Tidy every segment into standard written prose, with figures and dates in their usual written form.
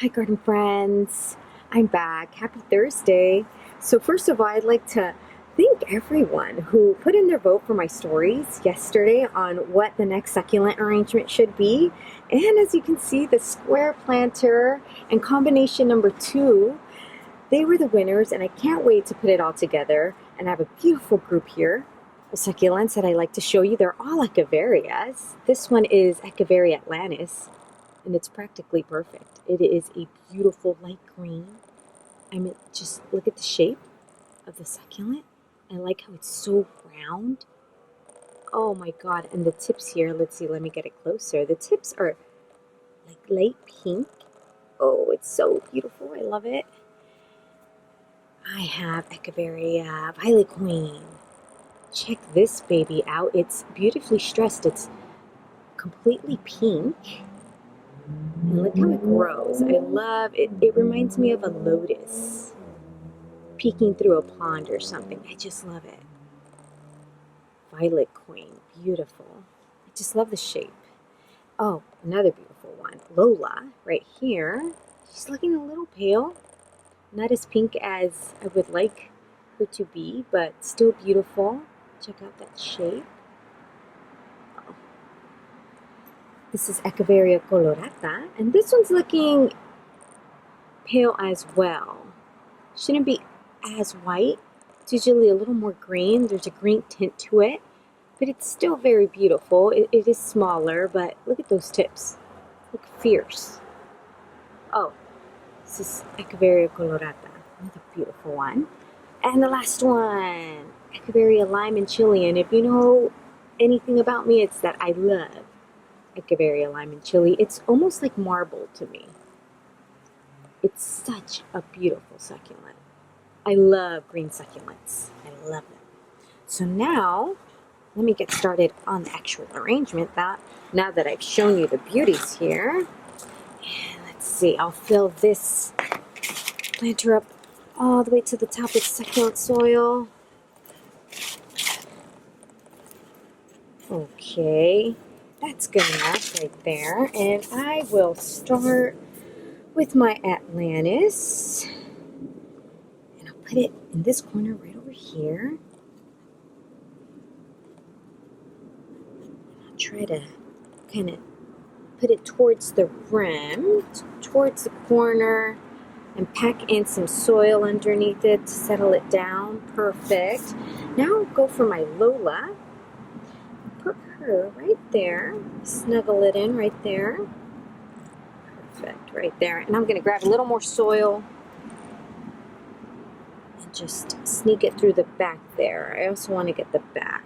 Hi, garden friends. I'm back. Happy Thursday. So, first of all, I'd like to thank everyone who put in their vote for my stories yesterday on what the next succulent arrangement should be. And as you can see, the square planter and combination number 2, they were the winners, and I can't wait to put it all together. And I have a beautiful group here of succulents that I like to show you. They're all Echeverias. This one is Echeveria Atlantis, and it's practically perfect. It is a beautiful light green. I mean, just look at the shape of the succulent. I like how it's so round. Oh my god, and the tips here, let's see, let me get it closer. The tips are like light pink. Oh, it's so beautiful. I love it. I have Echeveria Violet Queen. Check this baby out. It's beautifully stressed. It's completely pink. And look how it grows. I love it. It reminds me of a lotus peeking through a pond or something. I just love it. Violet Queen. Beautiful. I just love the shape. Oh, another beautiful one. Lola, right here. She's looking a little pale. Not as pink as I would like her to be, but still beautiful. Check out that shape. Oh. This is Echeveria Colorata, and this one's looking pale as well. Shouldn't be as white. It's usually a little more green. There's a green tint to it, but it's still very beautiful. It is smaller, but look at those tips. Look fierce. Oh, this is Echeveria Colorata, another beautiful one. And the last one, Echeveria Lime and Chili. And if you know anything about me, it's that I love Echeveria Lime and Chili. It's almost like marble to me. It's such a beautiful succulent. I love green succulents. I love them. So now, let me get started on the actual arrangement. Now that I've shown you the beauties here, and let's see, I'll fill this planter up all the way to the top with succulent soil. Okay, that's good enough right there. And I will start with my Atlantis. And I'll put it in this corner right over here. I'll try to kind of put it towards the rim, towards the corner, and pack in some soil underneath it to settle it down. Perfect. Now I'll go for my Lola. Put her right there. Snuggle it in right there. Perfect, right there. And I'm going to grab a little more soil and just sneak it through the back there. I also want to get the back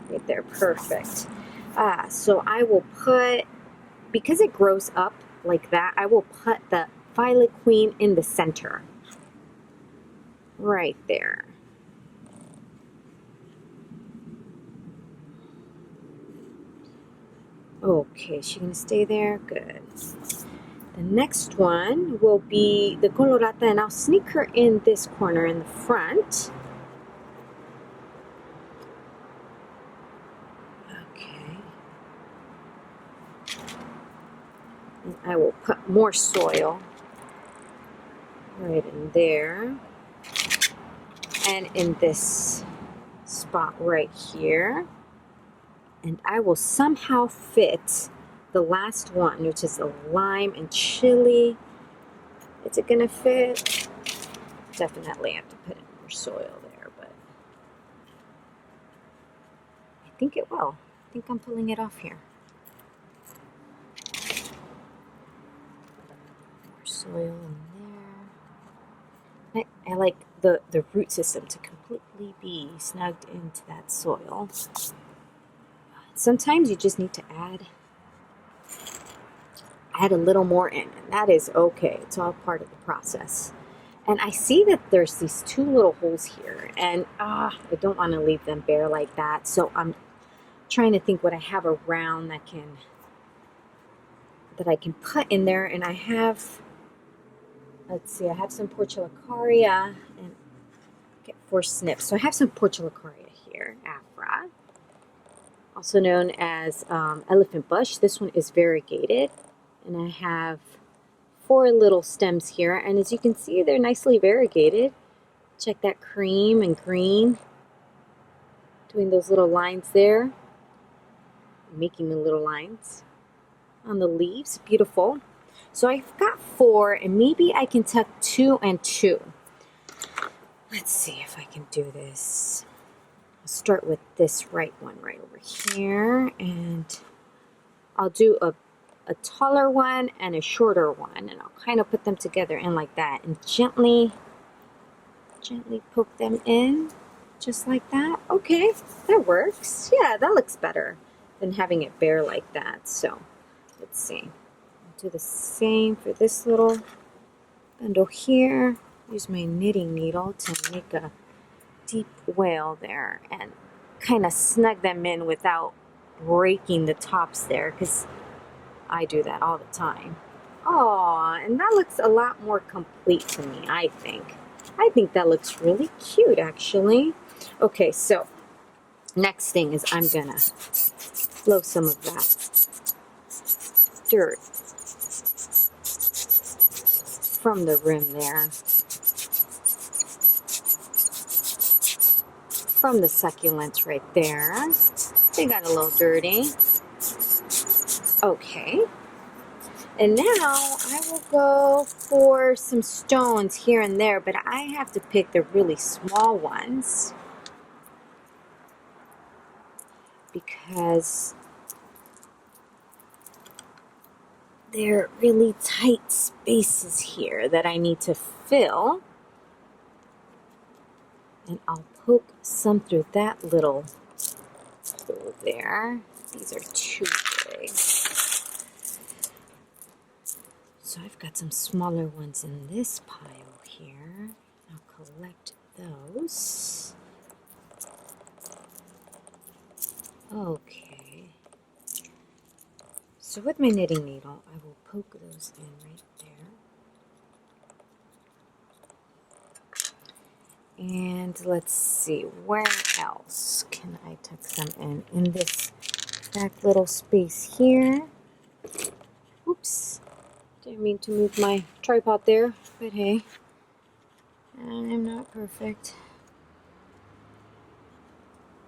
right there. Perfect. So I will put, because it grows up like that, I will put the Violet Queen in the center. Right there. Okay, she's going to stay there? Good. The next one will be the Colorata, and I'll sneak her in this corner in the front. Okay. And I will put more soil right in there. And in this spot right here. And I will somehow fit the last one, which is the lime and chili. Is it going to fit? Definitely have to put in more soil there, but I think it will. I think I'm pulling it off here. More soil in there. I like the root system to completely be snugged into that soil. Sometimes you just need to add a little more in, and that is okay. It's all part of the process. And I see that there's these two little holes here, and I don't want to leave them bare like that. So I'm trying to think what I have around that I can put in there. And I have, let's see, I have some Portulacaria and get 4 snips. So I have some Portulacaria here, Afra, also known as elephant bush. This one is variegated, and I have 4 little stems here, and as you can see, they're nicely variegated. Check that cream and green, doing those little lines there, making the little lines on the leaves. Beautiful. So I've got 4, and maybe I can tuck 2 and 2. Let's see if I can do this. I'll start with this right one right over here, and I'll do a taller one and a shorter one, and I'll kind of put them together in like that, and gently poke them in, just like that. Okay, that works. Yeah, that looks better than having it bare like that. So let's see. I'll do the same for this little bundle here. Use my knitting needle to make a deep wail there and kind of snug them in without breaking the tops there, because I do that all the time. Oh, and that looks a lot more complete to me, I think. I think that looks really cute, actually. Okay, so next thing is I'm gonna blow some of that dirt from the rim there, from the succulents right there. They got a little dirty. Okay. And now I will go for some stones here and there, but I have to pick the really small ones because they're really tight spaces here that I need to fill. And I'll poke some through that little hole there. These are too big. So I've got some smaller ones in this pile here. I'll collect those. Okay. So with my knitting needle, I will poke those in right there. And let's see, where else can I tuck some in? In this back little space here. Oops. Didn't mean to move my tripod there, but hey, I'm not perfect.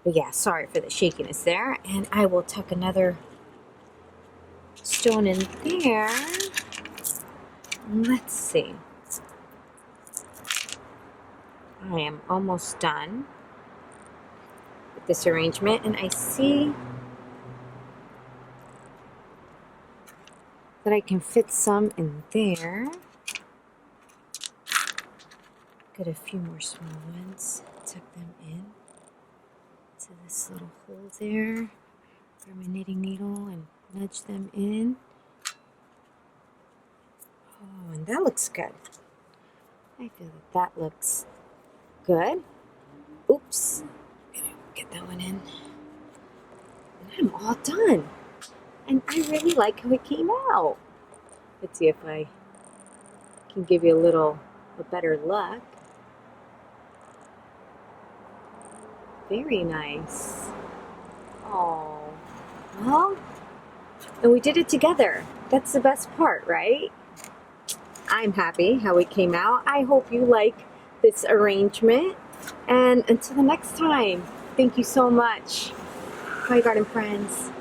But yeah, sorry for the shakiness there. And I will tuck another stone in there. Let's see. I am almost done with this arrangement, and I see that I can fit some in there. Got a few more small ones. Tuck them in to this little hole there. Grab my knitting needle and nudge them in. Oh, and that looks good. I feel that looks good. Oops. Gonna get that one in. And I'm all done. And I really like how it came out. Let's see if I can give you a better look. Very nice. Oh, well, and we did it together. That's the best part, right? I'm happy how it came out. I hope you like this arrangement. And until the next time, thank you so much. Bye, garden friends.